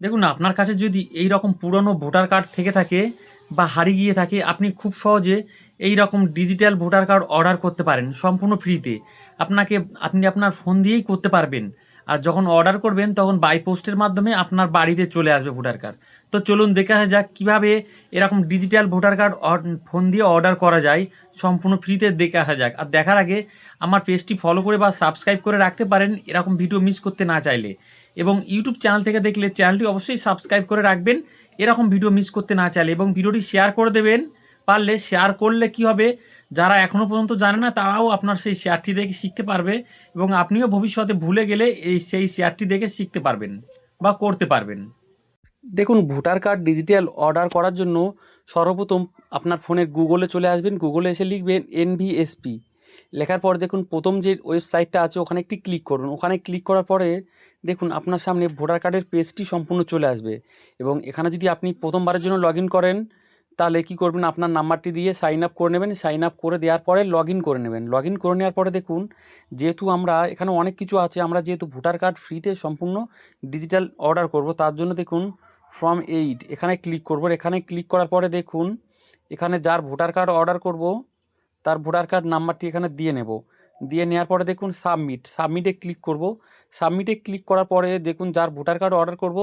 দেখুন, আপনার কাছে যদি এই রকম পুরনো ভোটার কার্ড থেকে থাকে বা হারিয়ে গিয়ে থাকে, আপনি খুব সহজে এই রকম ডিজিটাল ভোটার কার্ড অর্ডার করতে পারেন সম্পূর্ণ ফ্রিতে। আপনি আপনার ফোন দিয়েই করতে পারবেন। আর যখন অর্ডার করবেন তখন বাই পোস্টের মাধ্যমে আপনার বাড়িতে চলে আসবে ভোটার কার্ড। তো চলুন দেখে আসা যাক কীভাবে এরকম ডিজিটাল ভোটার কার্ড ফোন দিয়ে অর্ডার করা যায়। সম্পূর্ণ ফ্রিতে দেখে আসা যাক। আর দেখার আগে আমার পেজটি ফলো করে বা সাবস্ক্রাইব করে রাখতে পারেন এরকম ভিডিও মিস করতে না চাইলে। এবং ইউটিউব চ্যানেল থেকে দেখলে চ্যানেলটি অবশ্যই সাবস্ক্রাইব করে রাখবেন এরকম ভিডিও মিস করতে না চাইলে, এবং ভিডিওটি শেয়ার করে দেবেন। পারলে শেয়ার করলে কি হবে, যারা এখনও পর্যন্ত জানে না তারাও আপনার সেই শেয়ারটি দেখে শিখতে পারবে, এবং আপনিও ভবিষ্যতে ভুলে গেলে সেই শেয়ারটি দেখে শিখতে পারবেন বা করতে পারবেন। দেখুন, ভোটার কার্ড ডিজিটাল অর্ডার করার জন্য সর্বপ্রথম আপনার ফোনের গুগলে চলে আসবেন। গুগলে এসে লিখবেন NVSP। লেখার পর দেখুন প্রথম যে ওয়েবসাইটটা আছে ওখানে একটি ক্লিক করুন। ওখানে ক্লিক করার পরে দেখুন আপনার সামনে ভোটার কার্ডের পেজটি সম্পূর্ণ চলে আসবে, এবং এখানে যদি আপনি প্রথমবারের জন্য লগ ইন করেন তাহলে কী করবেন, আপনার নাম্বারটি দিয়ে সাইন আপ করে নেবেন। সাইন আপ করে দেওয়ার পরে লগ ইন করে নেবেন। লগ ইন করে নেওয়ার পরে দেখুন, যেহেতু আমরা এখানে অনেক কিছু আছে, আমরা যেহেতু ভোটার কার্ড ফ্রিতে সম্পূর্ণ ডিজিটাল অর্ডার করব, তার জন্য দেখুন ফ্রম 8 এখানে ক্লিক করব। এখানে ক্লিক করার পরে দেখুন এখানে যার ভোটার কার্ড অর্ডার করব তার ভোটার কার্ড নাম্বারটি এখানে দিয়ে নেব। দিয়ে নেওয়ার পরে দেখুন সাবমিটে ক্লিক করব। সাবমিটে ক্লিক করার পরে দেখুন যার ভোটার কার্ড অর্ডার করব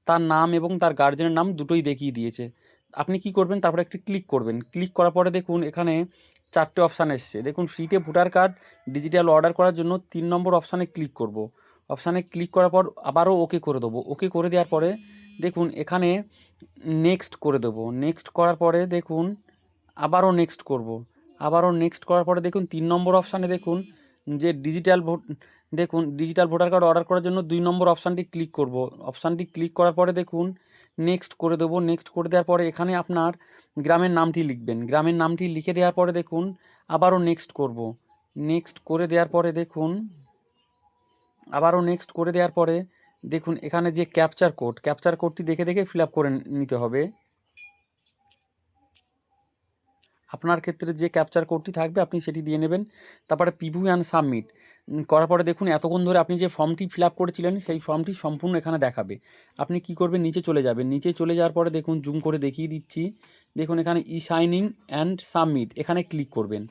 তার নাম এবং তার গার্জেনের নাম দুটোই দেখিয়ে দিয়েছে। আপনি কি করবেন, তারপরে একটি ক্লিক করবেন। ক্লিক করার পরে দেখুন এখানে 4টে অপশান এসছে। দেখুন ফ্রিতে ভোটার কার্ড ডিজিটাল অর্ডার করার জন্য 3 নম্বর অপশানে ক্লিক করব। অপশানে ক্লিক করার পর আবারও ওকে করে দেবো। ওকে করে দেওয়ার পরে দেখুন এখানে নেক্সট করে দেবো। নেক্সট করার পরে দেখুন আবারও নেক্সট করব। আবারও নেক্সট করার পরে দেখুন 3 নম্বর অপশানে দেখুন যে ডিজিটাল ভোটার কার্ড অর্ডার করার জন্য 2 নম্বর অপশানটি ক্লিক করব। অপশানটি ক্লিক করার পরে দেখুন নেক্সট করে দেবো। নেক্সট করে দেওয়ার পরে এখানে আপনার গ্রামের নামটি লিখবেন। গ্রামের নামটি লিখে দেওয়ার পরে দেখুন আবারও নেক্সট করব। নেক্সট করে দেওয়ার পরে দেখুন আবারও নেক্সট করে দেওয়ার পরে দেখুন এখানে যে ক্যাপচার কোডটি দেখে দেখে ফিল আপ করে নিতে হবে। আপনার ক্ষেত্রে যে ক্যাপচার কোডটি থাকবে আপনি সেটি দিয়ে নেবেন। তারপরে প্রিভিউ অ্যান্ড সাবমিট করার পরে দেখুন এতক্ষণ ধরে আপনি যে ফর্মটি ফিল আপ করেছিলেন সেই ফর্মটি সম্পূর্ণ এখানে দেখাবে। আপনি কি করবেন, নিচে চলে যাবেন। নিচে চলে যাওয়ার পরে দেখুন জুম করে দেখিয়ে দিচ্ছি। দেখুন এখানে সাইনিং অ্যান্ড সাবমিট এখানে ক্লিক করবেন।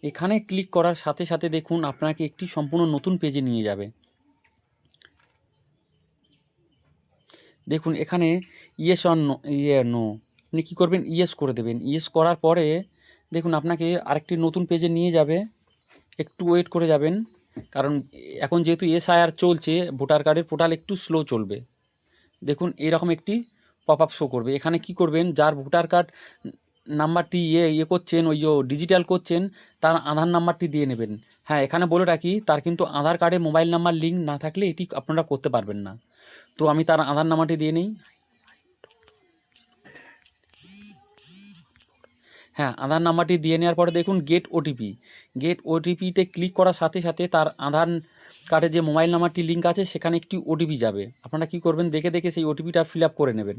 এখানে ক্লিক করার সাথে সাথে দেখুন আপনাকে একটি সম্পূর্ণ নতুন পেজে নিয়ে যাবে। দেখুন এখানে ইয়েস অর নো আপনি কী করবেন, ইয়েস করে দেবেন। ইয়েস করার পরে দেখুন আপনাকে আরেকটি নতুন পেজে নিয়ে যাবে। একটু ওয়েট করে যাবেন, কারণ এখন যেহেতু SIR চলছে ভোটার কার্ডের পোর্টাল একটু স্লো চলবে। দেখুন এরকম একটি পপ আপ শো করবে। এখানে কি করবেন, যার ভোটার কার্ড নাম্বারটি করছেন, ওই যে ডিজিটাল করছেন, তার আধার নাম্বারটি দিয়ে নেবেন। হ্যাঁ, এখানে বলে রাখি তার কিন্তু আধার কার্ডে মোবাইল নাম্বার লিঙ্ক না থাকলে এটি আপনারা করতে পারবেন না। তো আমি তার আধার নাম্বারটি দিয়ে নিই। হ্যাঁ, আধার নাম্বারটি দিয়ে নেওয়ার পরে দেখুন গেট ওটিপিতে ক্লিক করার সাথে সাথে তার আধার কার্ডে যে মোবাইল নাম্বারটি লিঙ্ক আছে সেখানে একটি ওটিপি যাবে। আপনারা কী করবেন, দেখে দেখে সেই ওটিপিটা ফিল আপ করে নেবেন।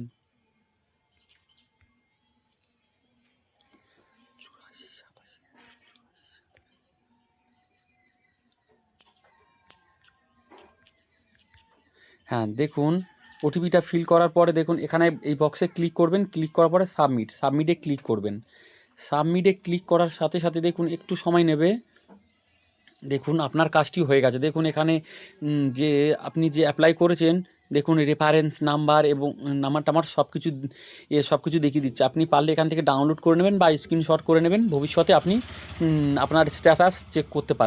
হ্যাঁ, দেখুন ওটিপিটা ফিল করার পরে দেখুন এখানে এই বক্সে ক্লিক করবেন। ক্লিক করার পরে সাবমিটে ক্লিক করবেন। সাবমিটে ক্লিক করার সাথে সাথে দেখুন একটু সময় নেবে। দেখুন আপনার কাজটি হয়ে গেছে। দেখুন এখানে যে আপনি যে অ্যাপ্লাই করেছেন, দেখুন রেফারেন্স নাম্বার এবং নাম্বার টাম্বার সব কিছু দেখিয়ে দিচ্ছে। আপনি পারলে এখান থেকে ডাউনলোড করে নেবেন বা স্ক্রিনশট করে নেবেন। ভবিষ্যতে আপনি আপনার স্ট্যাটাস চেক করতে পারেন।